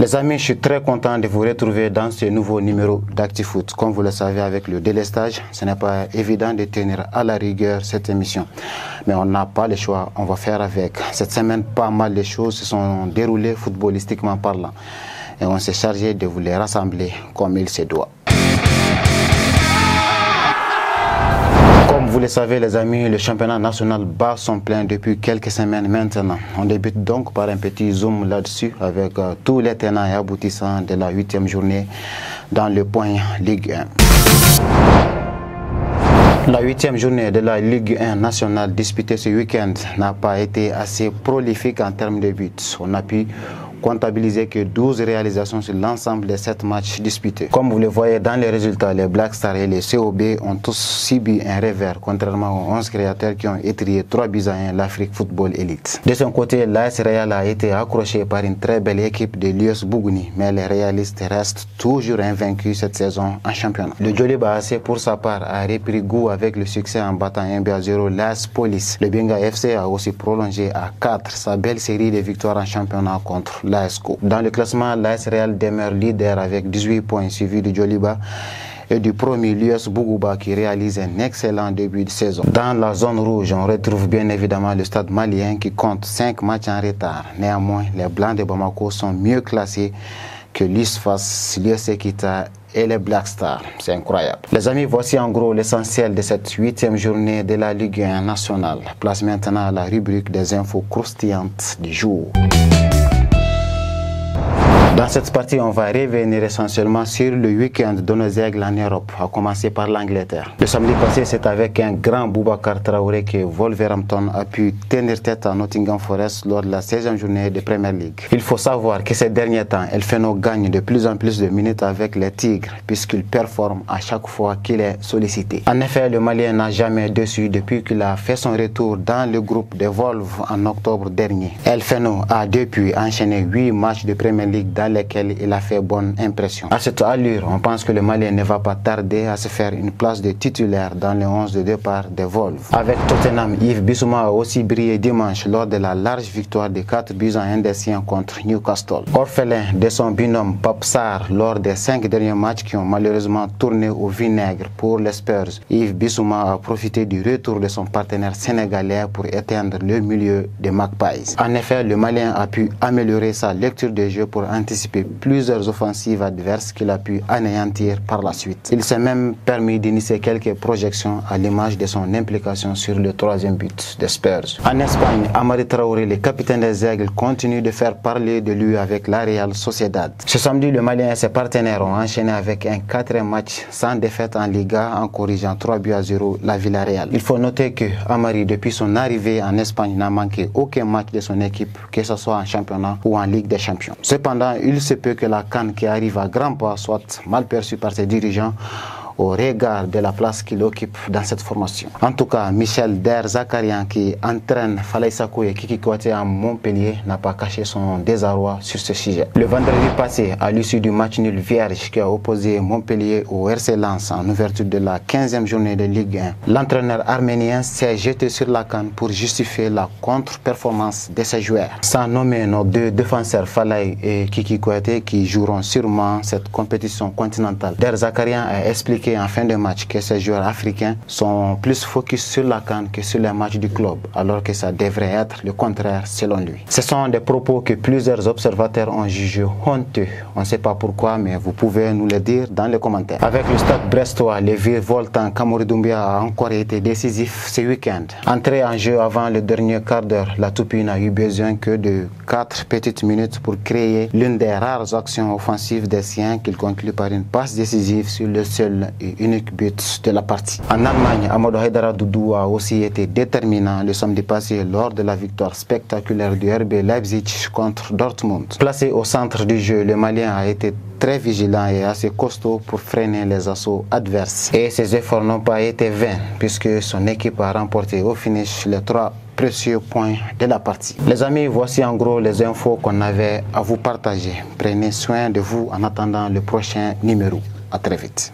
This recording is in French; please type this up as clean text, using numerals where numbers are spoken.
Les amis, je suis très content de vous retrouver dans ce nouveau numéro d'ActiFoot. Comme vous le savez, avec le délestage, ce n'est pas évident de tenir à la rigueur cette émission. Mais on n'a pas le choix, on va faire avec. Cette semaine, pas mal de choses se sont déroulées footballistiquement parlant. Et on s'est chargé de vous les rassembler comme il se doit. Comme vous le savez les amis, le championnat national bat son plein depuis quelques semaines maintenant. On débute donc par un petit zoom là-dessus avec tous les tenants et aboutissants de la 8e journée dans le point Ligue 1. La 8e journée de la Ligue 1 nationale disputée ce week-end n'a pas été assez prolifique en termes de buts. On a pu comptabiliser que 12 réalisations sur l'ensemble des 7 matchs disputés. Comme vous le voyez dans les résultats, les Black Stars et les COB ont tous subi un revers, contrairement aux 11 créateurs qui ont étrié 3 buts à 1 l'Afrique Football Elite. De son côté, l'AS Real a été accroché par une très belle équipe de l'US Bougouni, mais les réalistes restent toujours invaincus cette saison en championnat. Le Djoliba AC pour sa part a repris goût avec le succès en battant 1-0 l'AS Police. Le Benga FC a aussi prolongé à 4 sa belle série de victoires en championnat contre l'ASCO. Dans le classement, l'AS Real demeure leader avec 18 points suivi du Djoliba et du premier l'US Bougouba qui réalise un excellent début de saison. Dans la zone rouge, on retrouve bien évidemment le Stade malien qui compte 5 matchs en retard. Néanmoins, les Blancs de Bamako sont mieux classés que l'USFAS, l'US Equita et les Black Stars. C'est incroyable. Les amis, voici en gros l'essentiel de cette 8e journée de la Ligue 1 nationale. Place maintenant à la rubrique des infos croustillantes du jour. Dans cette partie, on va revenir essentiellement sur le week-end de nos aigles en Europe, à commencer par l'Angleterre. Le samedi passé, c'est avec un grand Boubacar Traoré que Wolverhampton a pu tenir tête à Nottingham Forest lors de la 16e journée de Premier League. Il faut savoir que ces derniers temps, El Feno gagne de plus en plus de minutes avec les Tigres, puisqu'il performe à chaque fois qu'il est sollicité. En effet, le Malien n'a jamais déçu depuis qu'il a fait son retour dans le groupe des Wolves en octobre dernier. El Feno a depuis enchaîné 8 matchs de Premier League dans lesquels il a fait bonne impression. À cette allure, on pense que le Malien ne va pas tarder à se faire une place de titulaire dans le 11 de départ des Wolves. Avec Tottenham, Yves Bissouma a aussi brillé dimanche lors de la large victoire de 4 buts à 1 des siens contre Newcastle. Orphelin de son binôme Pape Sarr lors des 5 derniers matchs qui ont malheureusement tourné au vinaigre pour les Spurs, Yves Bissouma a profité du retour de son partenaire sénégalais pour éteindre le milieu des Magpies. En effet, le Malien a pu améliorer sa lecture de jeu pour anticiper plusieurs offensives adverses qu'il a pu anéantir par la suite. Il s'est même permis d'initier quelques projections à l'image de son implication sur le 3e but des Spurs. En Espagne, Amari Traoré, le capitaine des Aigles, continue de faire parler de lui avec la Real Sociedad. Ce samedi, le Malien et ses partenaires ont enchaîné avec un 4e match sans défaite en Liga en corrigeant 3-0 la Villarreal. Il faut noter que Amari, depuis son arrivée en Espagne, n'a manqué aucun match de son équipe, que ce soit en championnat ou en Ligue des Champions. Cependant, il se peut que la CAN qui arrive à grands pas soit mal perçue par ses dirigeants au regard de la place qu'il occupe dans cette formation. En tout cas, Michel Der Zakarian qui entraîne Falaye Sako et Kiki Kouyaté à Montpellier n'a pas caché son désarroi sur ce sujet. Le vendredi passé, à l'issue du match nul vierge qui a opposé Montpellier au RC Lens en ouverture de la 15e journée de Ligue 1, l'entraîneur arménien s'est jeté sur la CAN pour justifier la contre-performance de ses joueurs. Sans nommer nos 2 défenseurs Falaye et Kiki Kouyaté qui joueront sûrement cette compétition continentale. Der Zakarian a expliqué en fin de match que ces joueurs africains sont plus focus sur la CAN que sur les matchs du club, alors que ça devrait être le contraire selon lui. Ce sont des propos que plusieurs observateurs ont jugés honteux. On ne sait pas pourquoi, mais vous pouvez nous le dire dans les commentaires. Avec le stade brestois, le virevoltant Kamori Doumbia a encore été décisif ce week-end. Entré en jeu avant le dernier quart d'heure, la Toupie n'a eu besoin que de 4 petites minutes pour créer l'une des rares actions offensives des siens qu'il conclut par une passe décisive sur le seul et unique but de la partie. En Allemagne, Amadou Haidara Doudou a aussi été déterminant le samedi passé lors de la victoire spectaculaire du RB Leipzig contre Dortmund. Placé au centre du jeu, le Malien a été très vigilant et assez costaud pour freiner les assauts adverses. Et ses efforts n'ont pas été vains puisque son équipe a remporté au finish les 3 précieux points de la partie. Les amis, voici en gros les infos qu'on avait à vous partager. Prenez soin de vous en attendant le prochain numéro. À très vite.